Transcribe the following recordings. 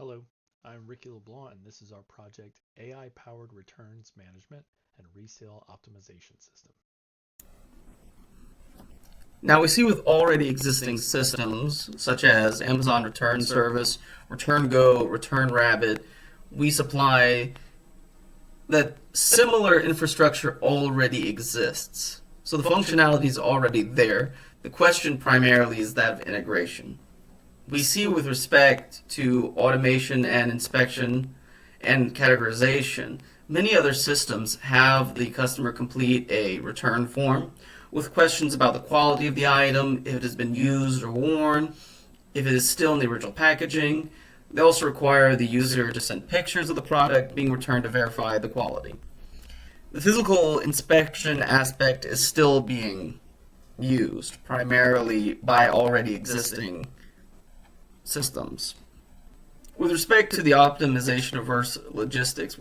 Hello, I'm Rickey Leblanc, and this is our project AI-powered returns management and resale optimization system. Now we see with already existing systems such as Amazon Return Service, Return Go, Return Rabbit, we supply that similar infrastructure already exists. So the functionality is already there. The question primarily is that of integration. We see with respect to automation and inspection and categorization, many other systems have the customer complete a return form with questions about the quality of the item, if it has been used or worn, if it is still in the original packaging. They also require the user to send pictures of the product being returned to verify the quality. The physical inspection aspect is still being used primarily by already existing systems. With respect to the optimization of reverse logistics,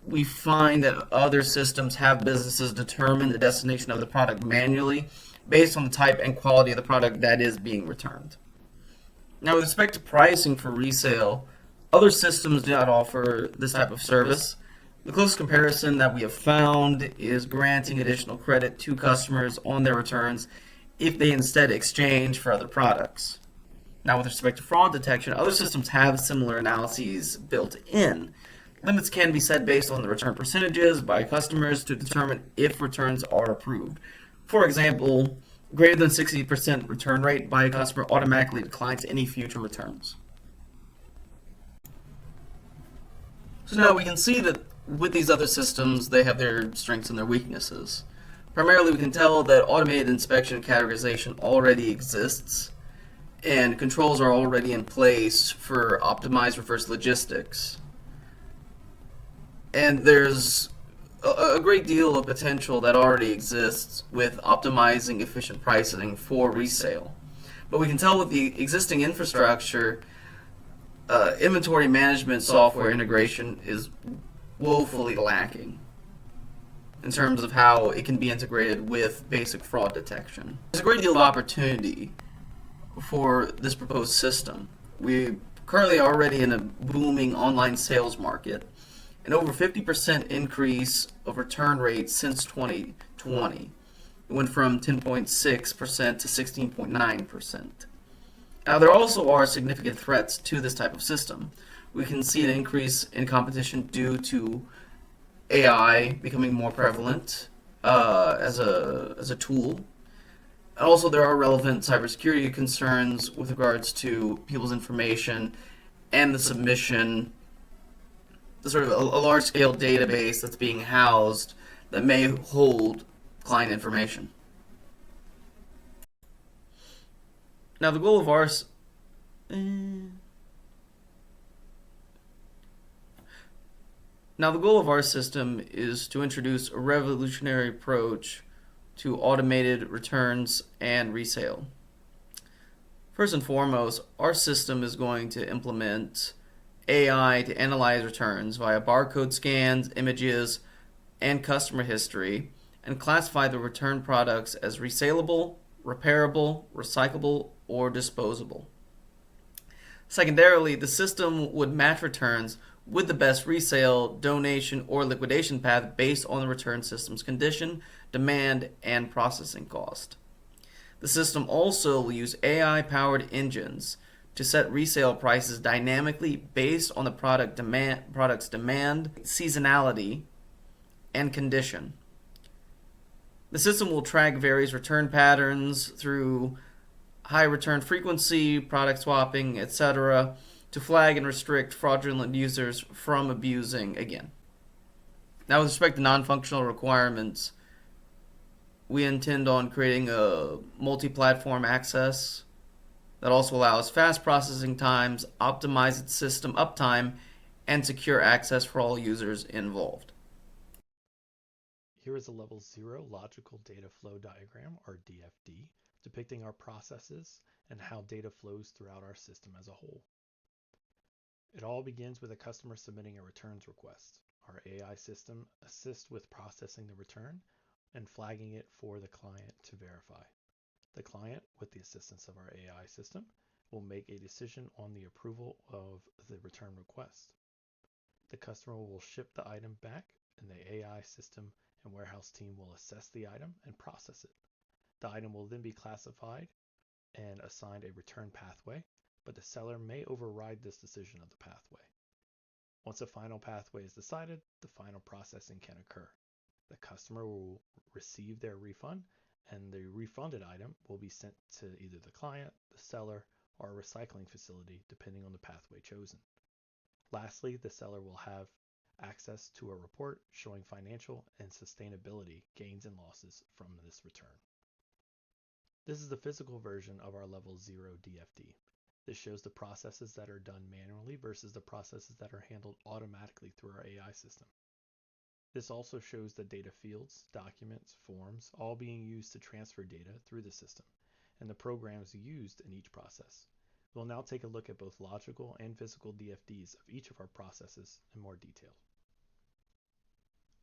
we find that other systems have businesses determine the destination of the product manually based on the type and quality of the product that is being returned. Now, with respect to pricing for resale, other systems do not offer this type of service. The closest comparison that we have found is granting additional credit to customers on their returns if they instead exchange for other products. Now, with respect to fraud detection, other systems have similar analyses built in. Limits can be set based on the return percentages by customers to determine if returns are approved. For example, greater than 60% return rate by a customer automatically declines any future returns. So now we can see that with these other systems, they have their strengths and their weaknesses. Primarily, we can tell that automated inspection and categorization already exists, and controls are already in place for optimized reverse logistics. And there's a great deal of potential that already exists with optimizing efficient pricing for resale. But we can tell with the existing infrastructure, inventory management software integration is woefully lacking in terms of how it can be integrated with basic fraud detection. There's a great deal of opportunity for this proposed system. We currently already in a booming online sales market, an over 50% increase of return rate since 2020. It went from 10.6% to 16.9%. Now, there also are significant threats to this type of system. We can see an increase in competition due to AI becoming more prevalent as a tool. And also, there are relevant cybersecurity concerns with regards to people's information and the submission, the sort of a large-scale database that's being housed that may hold client information. Now, the goal of our now the goal of our system is to introduce a revolutionary approach to automated returns and resale. First and foremost, our system is going to implement AI to analyze returns via barcode scans, images, and customer history, and classify the return products as resaleable, repairable, recyclable, or disposable. Secondarily, the system would match returns with the best resale, donation, or liquidation path based on the return system's condition, demand, and processing cost. The system also will use AI-powered engines to set resale prices dynamically based on the product's demand, seasonality, and condition. The system will track various return patterns through high return frequency, product swapping, etc., to flag and restrict fraudulent users from abusing again. Now, with respect to non-functional requirements, we intend on creating a multi-platform access that also allows fast processing times, optimized system uptime, and secure access for all users involved. Here is a level 0 logical data flow diagram, or DFD, depicting our processes and how data flows throughout our system as a whole. It all begins with a customer submitting a returns request. Our AI system assists with processing the return and flagging it for the client to verify. The client, with the assistance of our AI system, will make a decision on the approval of the return request. The customer will ship the item back, and the AI system and warehouse team will assess the item and process it. The item will then be classified and assigned a return pathway, but the seller may override this decision of the pathway. Once a final pathway is decided, the final processing can occur. The customer will receive their refund, and the refunded item will be sent to either the client, the seller, or a recycling facility, depending on the pathway chosen. Lastly, the seller will have access to a report showing financial and sustainability gains and losses from this return. This is the physical version of our level 0 DFD. This shows the processes that are done manually versus the processes that are handled automatically through our AI system. This also shows the data fields, documents, forms, all being used to transfer data through the system, and the programs used in each process. We'll now take a look at both logical and physical DFDs of each of our processes in more detail.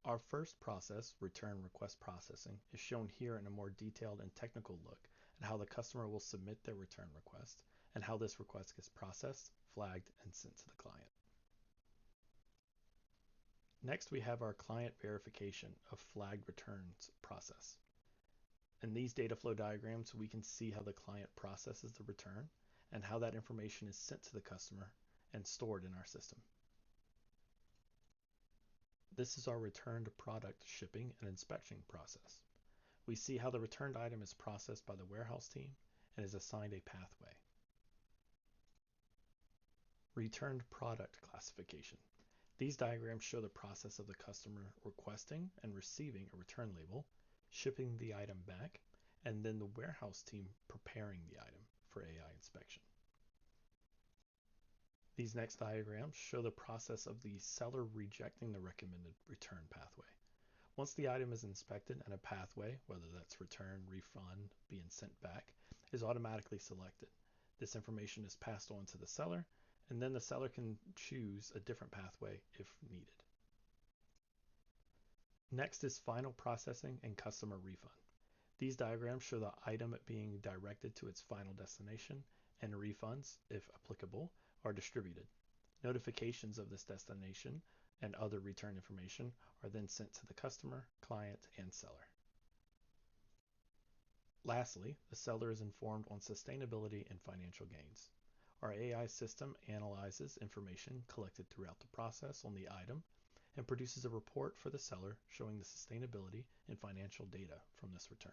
Our first process, return request processing, is shown here in a more detailed and technical look at how the customer will submit their return request and how this request gets processed, flagged, and sent to the client. Next, we have our client verification of flagged returns process. In these data flow diagrams, we can see how the client processes the return and how that information is sent to the customer and stored in our system. This is our returned product shipping and inspection process. We see how the returned item is processed by the warehouse team and is assigned a pathway. Returned product classification. These diagrams show the process of the customer requesting and receiving a return label, shipping the item back, and then the warehouse team preparing the item for AI inspection. These next diagrams show the process of the seller rejecting the recommended return pathway. Once the item is inspected and a pathway, whether that's return, refund, being sent back, is automatically selected, this information is passed on to the seller, and then the seller can choose a different pathway if needed. Next is final processing and customer refund. These diagrams show the item being directed to its final destination, and refunds, if applicable, are distributed. Notifications of this destination and other return information are then sent to the customer, client, and seller. Lastly, the seller is informed on sustainability and financial gains. Our AI system analyzes information collected throughout the process on the item and produces a report for the seller showing the sustainability and financial data from this return.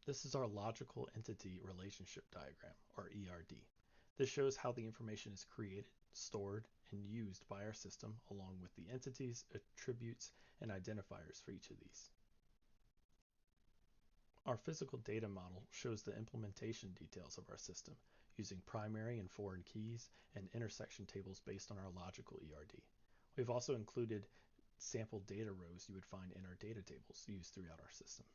This is our logical entity relationship diagram, or ERD. This shows how the information is created, stored, and used by our system, along with the entities, attributes, and identifiers for each of these. Our physical data model shows the implementation details of our system using primary and foreign keys and intersection tables based on our logical ERD. We've also included sample data rows you would find in our data tables used throughout our system.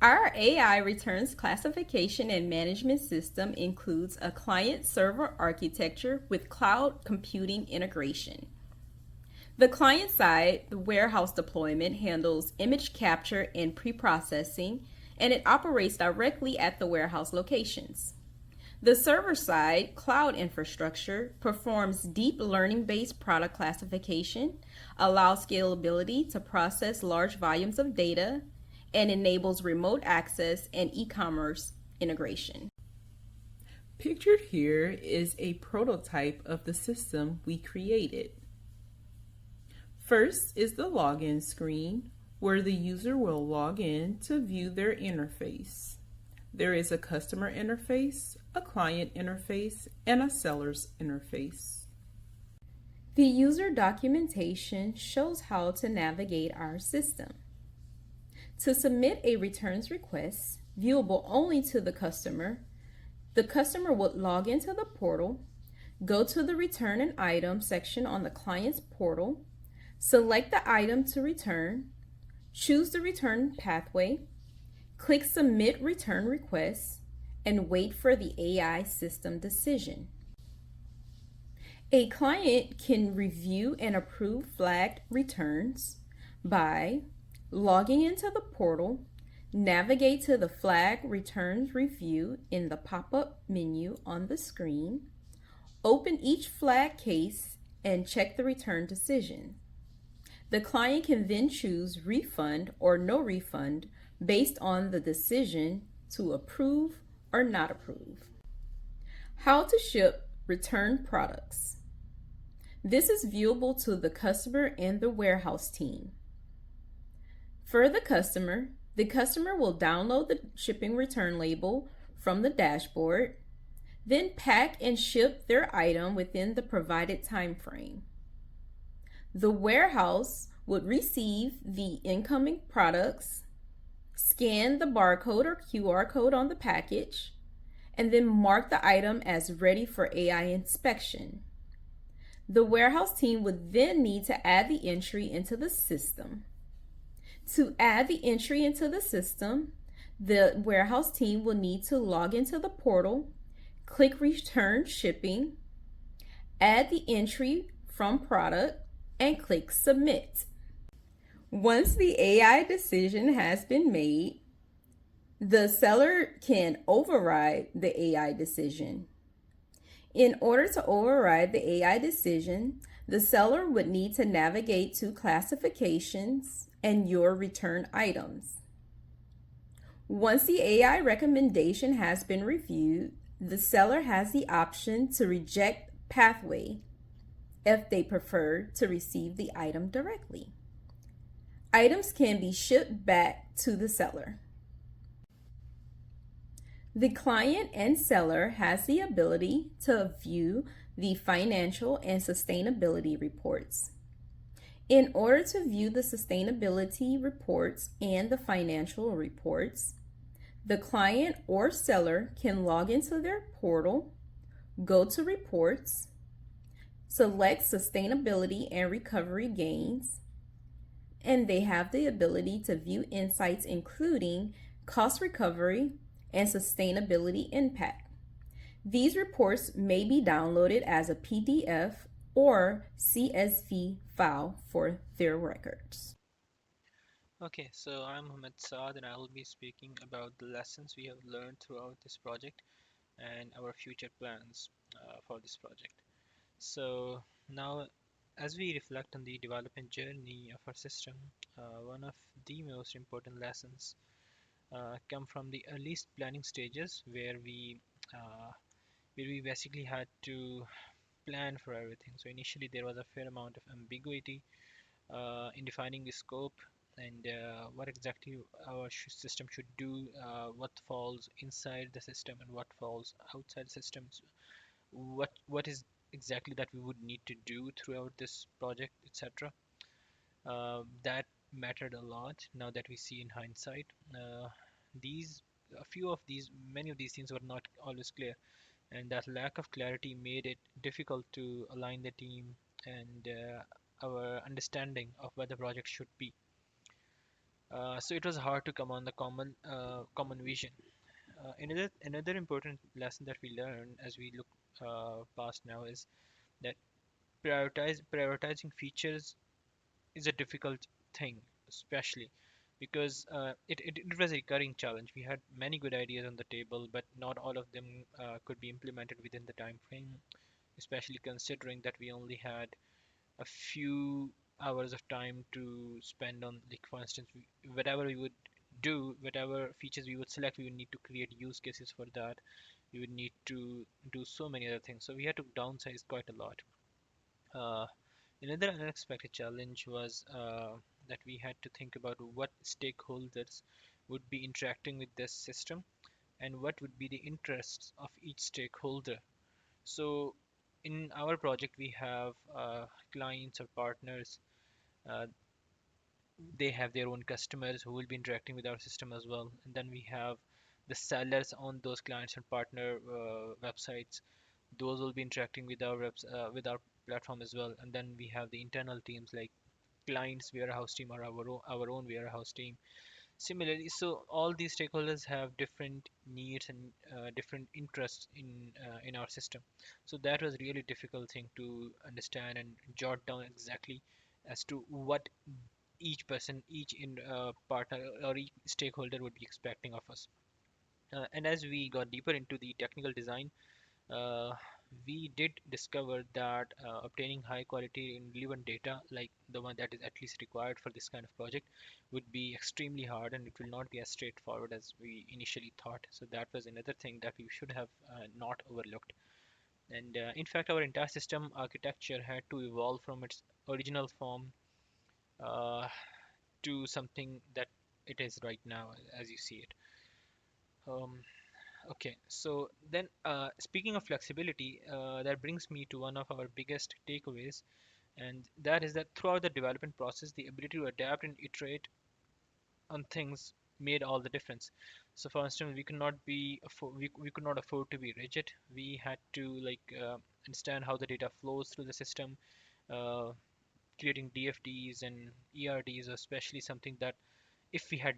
Our AI returns classification and management system includes a client-server architecture with cloud computing integration. The client side, the warehouse deployment, handles image capture and pre-processing, and it operates directly at the warehouse locations. The server side, cloud infrastructure, performs deep learning-based product classification, allows scalability to process large volumes of data, and enables remote access and e-commerce integration. Pictured here is a prototype of the system we created. First is the login screen, where the user will log in to view their interface. There is a customer interface, a client interface, and a seller's interface. The user documentation shows how to navigate our system. To submit a returns request, viewable only to the customer would log into the portal, go to the Return an Item section on the client's portal, select the item to return, choose the return pathway, click Submit Return Request, and wait for the AI system decision. A client can review and approve flagged returns by logging into the portal, Navigate to the Flag Returns Review in the pop-up menu on the screen. Open each flag case and check the return decision. The client can then choose refund or no refund based on the decision to approve or not approve. How to ship returned products. This is viewable to the customer and the warehouse team. For the customer will download the shipping return label from the dashboard, then pack and ship their item within the provided time frame. The warehouse would receive the incoming products, scan the barcode or QR code on the package, and then mark the item as ready for AI inspection. The warehouse team would then need to add the entry into the system. To add the entry into the system, the warehouse team will need to log into the portal, click Return Shipping, add the entry from product, and click Submit. Once the AI decision has been made, the seller can override the AI decision. In order to override the AI decision, the seller would need to navigate to Classifications and Your Return Items. Once the AI recommendation has been reviewed, the seller has the option to reject pathway if they prefer to receive the item directly. Items can be shipped back to the seller. The client and seller has the ability to view the financial and sustainability reports. In order to view the sustainability reports and the financial reports, the client or seller can log into their portal, go to Reports, select Sustainability and Recovery Gains, and they have the ability to view insights including cost recovery and sustainability impact. These reports may be downloaded as a PDF or CSV file for their records. Okay, so I'm Saad and I will be speaking about the lessons we have learned throughout this project and our future plans for this project. So now, as we reflect on the development journey of our system, one of the most important lessons come from the earliest planning stages where we basically had to plan for everything. So initially there was a fair amount of ambiguity in defining the scope and what exactly our system should do, what falls inside the system and what falls outside systems, what is exactly that we would need to do throughout this project, etc. That mattered a lot now that we see in hindsight. These a few of these Many of these things were not always clear, and that lack of clarity made it difficult to align the team and our understanding of what the project should be. So it was hard to come on the common vision. Another important lesson that we learned as we look past now is that prioritizing features is a difficult thing, especially because it was a recurring challenge. We had many good ideas on the table, but not all of them could be implemented within the time frame, especially considering that we only had a few hours of time to spend on, like, for instance, whatever we would do, whatever features we would select, we would need to create use cases for that. We would need to do so many other things. So we had to downsize quite a lot. Uh, Another unexpected challenge was that we had to think about what stakeholders would be interacting with this system and what would be the interests of each stakeholder. So, in our project, we have clients or partners. Uh, they have their own customers who will be interacting with our system as well. And then we have the sellers on those clients and partner websites. Those will be interacting with with our platform as well. And then we have the internal teams like clients warehouse team or our own warehouse team. Similarly, so all these stakeholders have different needs and different interests in our system. So that was really difficult thing to understand and jot down exactly as to what each person, each in partner or each stakeholder would be expecting of us. And as we got deeper into the technical design, uh, we did discover that obtaining high quality and relevant data, like the one that is at least required for this kind of project, would be extremely hard and it will not be as straightforward as we initially thought. So that was another thing that we should have not overlooked. And in fact, our entire system architecture had to evolve from its original form uh, to something that it is right now, as you see it. Um, okay, so then speaking of flexibility, that brings me to one of our biggest takeaways, and that is that throughout the development process, the ability to adapt and iterate on things made all the difference. So, for instance, we could not afford to be rigid. We had to understand how the data flows through the system, uh, creating DFDs and ERDs, especially something that if we had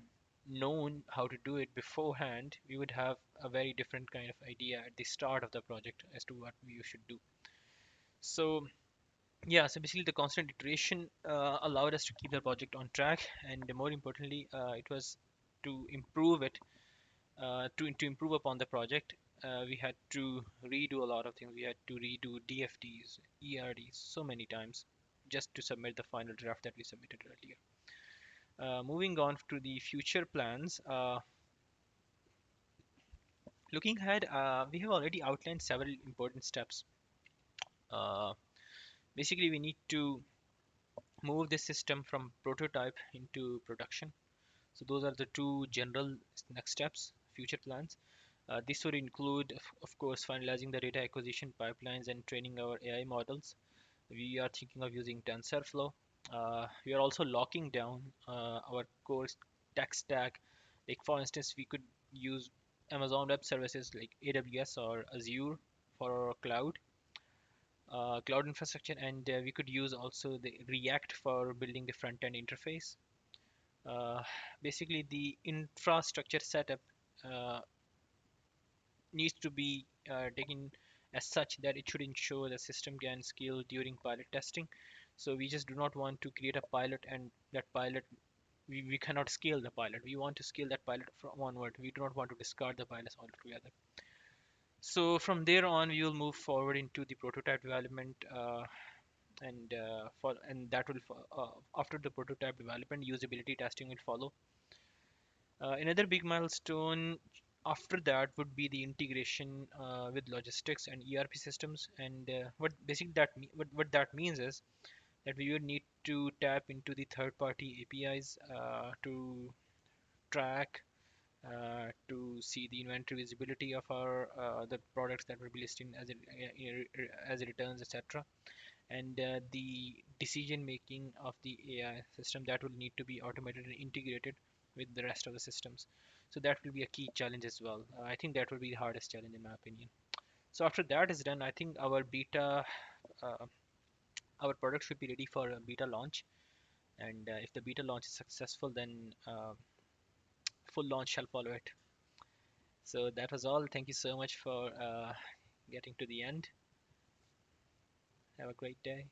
known how to do it beforehand, we would have a very different kind of idea at the start of the project as to what we should do. So yeah, so basically the constant iteration allowed us to keep the project on track, and more importantly, it was to improve it, to improve upon the project. We had to redo a lot of things. We had to redo DFDs, ERDs so many times just to submit the final draft that we submitted earlier. Moving on to the future plans. Looking ahead, we have already outlined several important steps. Uh, Basically, we need to move this system from prototype into production. So those are the two general next steps, future plans. This would include, of course, finalizing the data acquisition pipelines and training our AI models. We are thinking of using TensorFlow. We are also locking down our core tech stack. Like for instance, we could use Amazon Web Services like AWS or Azure for our cloud infrastructure, and we could use also the React for building the front end interface. Uh, Basically, the infrastructure setup uh, needs to be taken as such that it should ensure the system can scale during pilot testing. So we just do not want to create a pilot and that pilot we cannot scale the pilot. We want to scale that pilot from onward. We do not want to discard the pilots altogether. So from there on, we will move forward into the prototype development, and that will after the prototype development, usability testing will follow. Another big milestone after that would be the integration with logistics and ERP systems. And what that means is that we would need to tap into the third-party APIs to track, to see the inventory visibility of our the products that will be listed as returns, etc. And the decision making of the AI system that will need to be automated and integrated with the rest of the systems. So that will be a key challenge as well. I think that will be the hardest challenge in my opinion. So after that is done, I think uh, our product should be ready for a beta launch. And if the beta launch is successful, then full launch shall follow it. So that was all. Thank you so much for getting to the end. Have a great day.